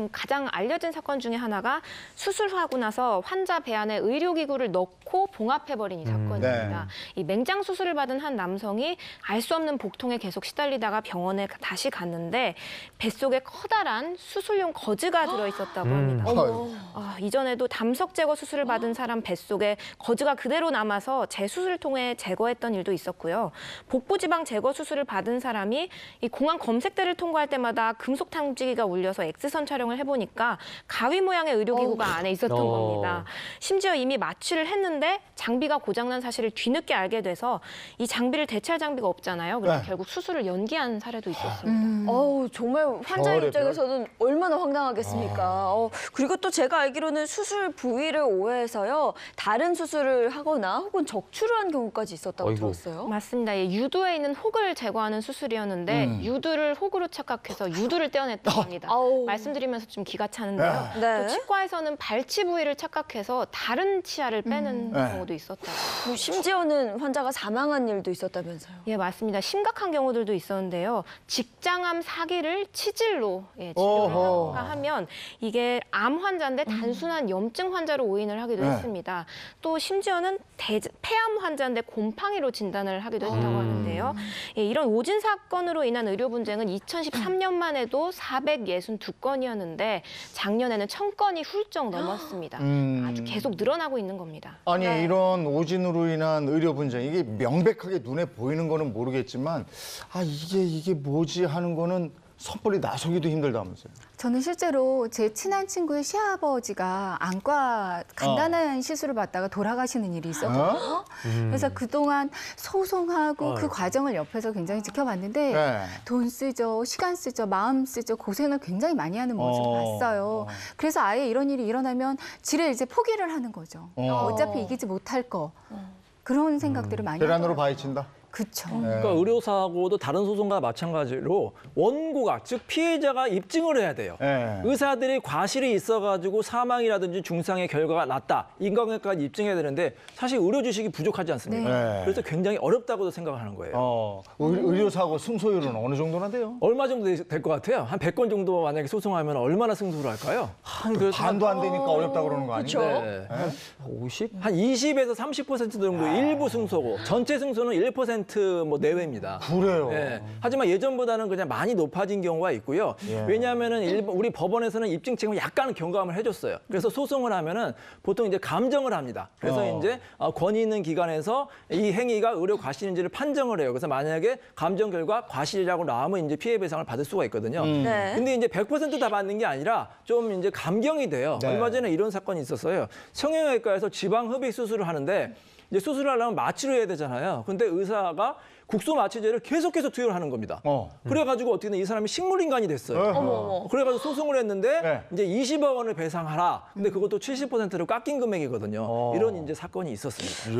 요즘 가장 알려진 사건 중에 하나가 수술하고 나서 환자 배 안에 의료기구를 넣고 봉합해버린 이 사건입니다. 이 맹장 수술을 받은 한 남성이 알 수 없는 복통에 계속 시달리다가 병원에 다시 갔는데 뱃속에 커다란 수술용 거즈가 들어있었다고 합니다. 이전에도 담석 제거 수술을 받은 사람 뱃속에 거즈가 그대로 남아서 재수술을 통해 제거했던 일도 있었고요. 복부지방 제거 수술을 받은 사람이 이 공항 검색대를 통과할 때마다 금속 탐지기가 울려서 X선 촬영을 해보니까 가위 모양의 의료기구가 안에 있었던 겁니다. 심지어 이미 마취를 했는데 장비가 고장난 사실을 뒤늦게 알게 돼서 이 장비를 대체할 장비가 없잖아요. 그래서 결국 수술을 연기한 사례도 있었습니다. 정말 환자 입장에서는 얼마나 황당하겠습니까. 그리고 또 제가 알기로는 수술 부위를 오해해서요. 다른 수술을 하거나 혹은 적출을 한 경우까지 있었다고 들었어요. 맞습니다. 예, 유두에 있는 혹을 제거하는 수술이었는데 유두를 혹으로 착각해서 유두를 떼어냈다고 합니다. 말씀드리면서 좀 기가 차는데요. 또 치과에서는 발치 부위를 착각해서 다른 치아를 빼는 경우도 있었다고. 심지어는 환자가 사망한 일도 있었다면서요. 예, 맞습니다. 심각한 경우들도 있었는데요. 직장암 사기를 치질로 치료를 하면 이게 암 환자인데 단순한 염증 환자로 오인을 하기도 했습니다. 또 심지어는 폐암 환자인데 곰팡이로 진단을 하기도 했다고 하는데요. 예, 이런 오진 사건으로 인한 의료 분쟁은 2013년만 해도 462건이었는데 작년에는 1000건이 훌쩍 넘었습니다. 아주 계속 늘어나고 있는 겁니다. 아니 이런 오진으로 인한 의료 분쟁 이게 명백하게 눈에 보이는 거는 모르겠지만 이게 뭐지 하는 거는 섣불리 나서기도 힘들다면서요. 저는 실제로 제 친한 친구의 시아버지가 안과 간단한 시술을 받다가 돌아가시는 일이 있었거든요. 그래서 그동안 소송하고 그 과정을 옆에서 굉장히 지켜봤는데 돈 쓰죠, 시간 쓰죠, 마음 쓰죠, 고생을 굉장히 많이 하는 모습을 봤어요. 그래서 아예 이런 일이 일어나면 지레 이제 포기를 하는 거죠. 어차피 이기지 못할 거. 그런 생각들을 많이 계란으로 하더라고요. 바위친다. 그렇죠. 그러니까 의료사고도 다른 소송과 마찬가지로 원고가 즉 피해자가 입증을 해야 돼요. 의사들이 과실이 있어가지고 사망이라든지 중상의 결과가 났다. 인과관계까지 입증해야 되는데 사실 의료 지식이 부족하지 않습니까? 그래서 굉장히 어렵다고도 생각을 하는 거예요. 의료사고 승소율은 어느 정도나 돼요? 얼마 정도 될 것 같아요? 한 100건 정도 만약에 소송하면 얼마나 승소를 할까요? 반도 안 되니까 어렵다 그러는 거 아니에요? 네. 50? 한 20에서 30% 정도 일부 승소고 전체 승소는 1% 뭐 내외입니다. 그래요. 하지만 예전보다는 그냥 많이 높아진 경우가 있고요. 왜냐하면은 우리 법원에서는 입증 책임을 약간 경감을 해줬어요. 그래서 소송을 하면은 보통 이제 감정을 합니다. 그래서 이제 권위 있는 기관에서 이 행위가 의료 과실인지를 판정을 해요. 그래서 만약에 감정 결과 과실이라고 나오면 이제 피해 배상을 받을 수가 있거든요. 근데 이제 100% 다 받는 게 아니라 좀 이제 감경이 돼요. 얼마 전에 이런 사건이 있었어요. 성형외과에서 지방 흡입 수술을 하는데 이제 수술을 하려면 마취를 해야 되잖아요. 근데 의사가 국소 마취제를 계속해서 투여를 하는 겁니다. 그래가지고 어떻게든 이 사람이 식물인간이 됐어요. 그래가지고 소송을 했는데 이제 20억 원을 배상하라. 근데 그것도 70%를 깎인 금액이거든요. 이런 이제 사건이 있었습니다.